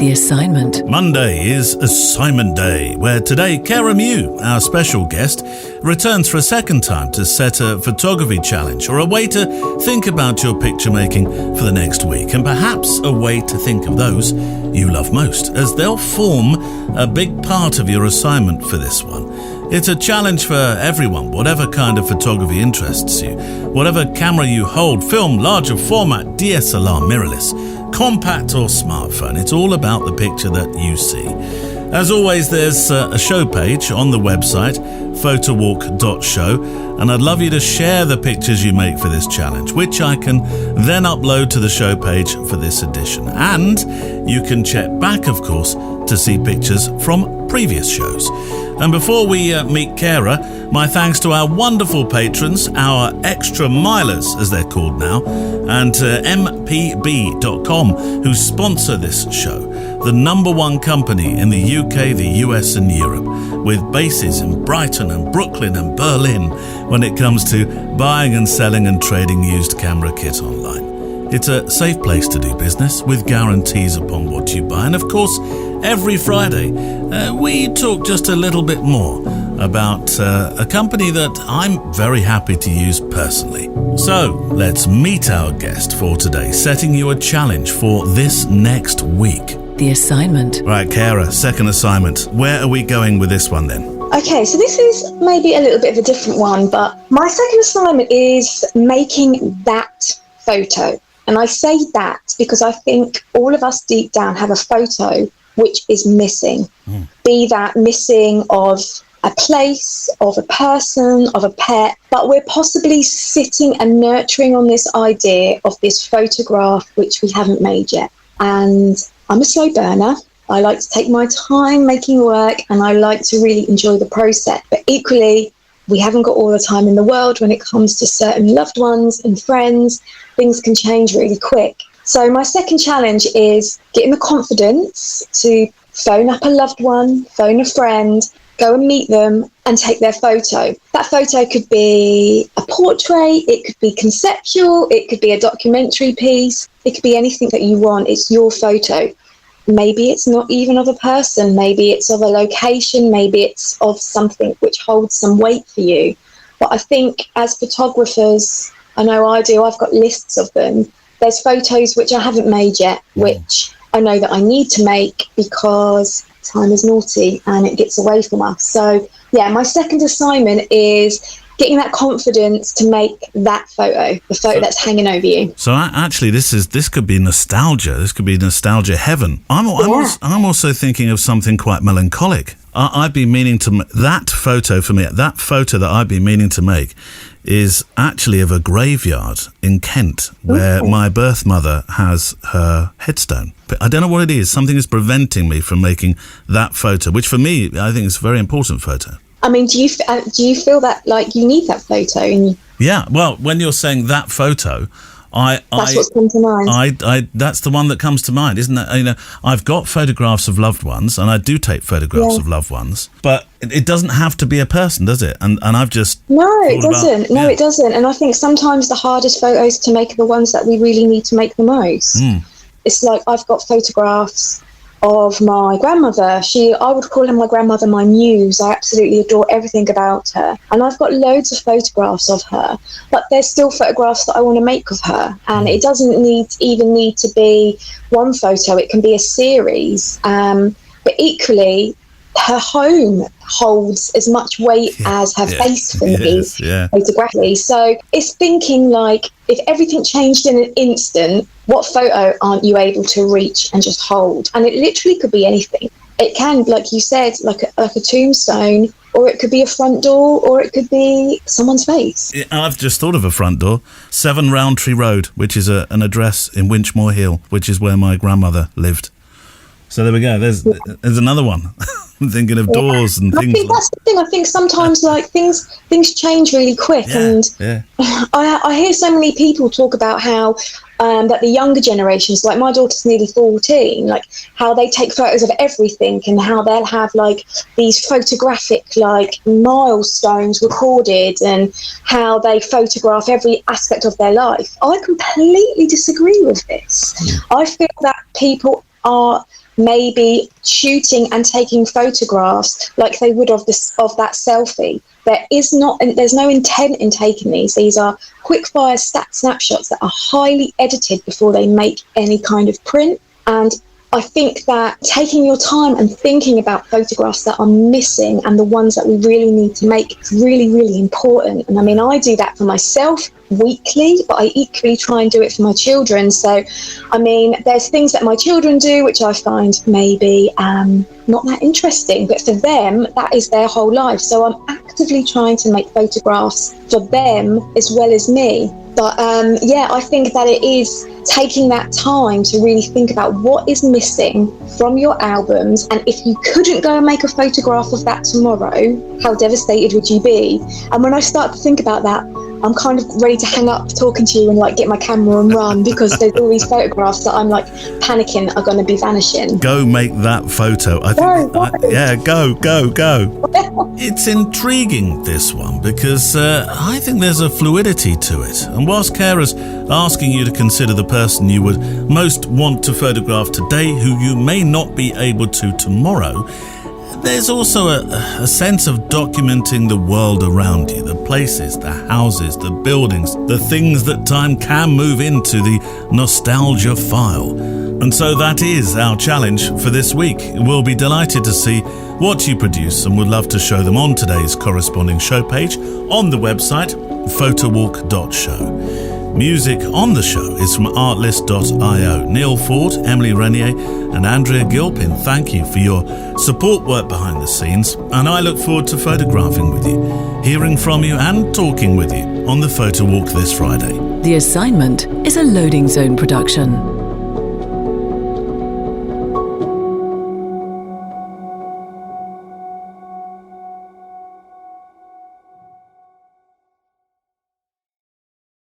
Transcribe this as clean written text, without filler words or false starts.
The assignment. Monday is Assignment Day, where today Karah Mew, our special guest, returns for a second time to set a photography challenge or a way to think about your picture making for the next week, and perhaps a way to think of those you love most, as they'll form a big part of your assignment for this one. It's a challenge for everyone, whatever kind of photography interests you, whatever camera you hold, film, larger format, DSLR, mirrorless, compact or smartphone. It's all about the picture that you see. As always, there's a show page on the website, photowalk.show, and I'd love you to share the pictures you make for this challenge, which I can then upload to the show page for this edition. And you can check back, of course, to see pictures from previous shows. And before we meet Karah, my thanks to our wonderful patrons, our extra milers, as they're called now, and mpb.com, who sponsor this show, the number one company in the UK, the US and Europe, with bases in Brighton and Brooklyn and Berlin when it comes to buying and selling and trading used camera kit online. It's a safe place to do business with guarantees upon what you buy. And of course, every Friday, we talk just a little bit more about a company that I'm very happy to use personally. So let's meet our guest for today, setting you a challenge for this next week. The assignment. Right, Karah, second assignment. Where are we going with this one then? Okay, so this is maybe a little bit of a different one, but my second assignment is making that photo. And I say that because I think all of us deep down have a photo which is missing. Be that missing of a place, of a person, of a pet, but we're possibly sitting and nurturing on this idea of this photograph which we haven't made yet. And I'm a slow burner. I like to take my time making work, and I like to really enjoy the process. But equally, we haven't got all the time in the world when it comes to certain loved ones and friends. Things can change really quick. So my second challenge is getting the confidence to phone up a loved one, phone a friend, go and meet them and take their photo. That photo could be a portrait, it could be conceptual, it could be a documentary piece, it could be anything that you want. It's your photo. Maybe it's not even of a person, maybe it's of a location, maybe it's of something which holds some weight for you. But I think as photographers, I know I do, I've got lists of them. There's photos which I haven't made yet, which I know that I need to make because time is naughty and it gets away from us. So yeah, my second assignment is getting that confidence to make that photo, the photo that's hanging over you. So actually, this could be nostalgia. This could be nostalgia heaven. I'm also thinking of something quite melancholic. I've been meaning to that photo for me. That photo that I've been meaning to make is actually of a graveyard in Kent where my birth mother has her headstone. But I don't know what it is. Something is preventing me from making that photo, which for me, I think is a very important photo. I mean, do you feel that like you need that photo? Yeah, well, when you're saying that photo, that's what's come to mind. That's the one that comes to mind, isn't that? You know, I've got photographs of loved ones, and I do take photographs of loved ones, but it doesn't have to be a person, does it? And I've just it doesn't. And I think sometimes the hardest photos to make are the ones that we really need to make the most. It's like I've got photographs of my grandmother. I would call her my grandmother, my muse. I absolutely adore everything about her. And I've got loads of photographs of her, but there's still photographs that I want to make of her. And it doesn't even need to be one photo. It can be a series. But equally, her home holds as much weight as her face for me, photographically. So it's thinking like, if everything changed in an instant, what photo aren't you able to reach and just hold? And it literally could be anything. It can, like you said, like a tombstone, or it could be a front door, or it could be someone's face. I've just thought of a front door. 7 Roundtree Road, which is an address in Winchmore Hill, which is where my grandmother lived. So there we go. There's another one. I'm thinking of doors and things. I think that's the thing. I think sometimes like things change really quick, and I hear so many people talk about how that the younger generations, like my daughter's nearly 14, like how they take photos of everything, and how they'll have like these photographic like milestones recorded, and how they photograph every aspect of their life. I completely disagree with this. I feel that people are maybe shooting and taking photographs like they would of that selfie. There's no intent in taking these. These are quick fire snapshots that are highly edited before they make any kind of print. And I think that taking your time and thinking about photographs that are missing and the ones that we really need to make is really, really important. And I mean, I do that for myself weekly, but I equally try and do it for my children. So, I mean, there's things that my children do which I find maybe not that interesting, but for them, that is their whole life. So I'm actively trying to make photographs for them as well as me. But I think that it is taking that time to really think about what is missing from your albums, and if you couldn't go and make a photograph of that tomorrow, how devastated would you be? And when I start to think about that, I'm kind of ready to hang up talking to you and like get my camera and run, because there's all these photographs that I'm like panicking are going to be vanishing. Go make that photo. Go. It's intriguing, this one, because I think there's a fluidity to it. And whilst Karah's asking you to consider the person you would most want to photograph today who you may not be able to tomorrow, there's also a sense of documenting the world around you, the places, the houses, the buildings, the things that time can move into the nostalgia file. And so that is our challenge for this week. We'll be delighted to see what you produce and would love to show them on today's corresponding show page on the website photowalk.show. Music on the show is from artlist.io. Neil Ford, Emily Renier and Andrea Gilpin, thank you for your support work behind the scenes, and I look forward to photographing with you, hearing from you and talking with you on the Photo Walk this Friday. The Assignment is a Loading Zone production.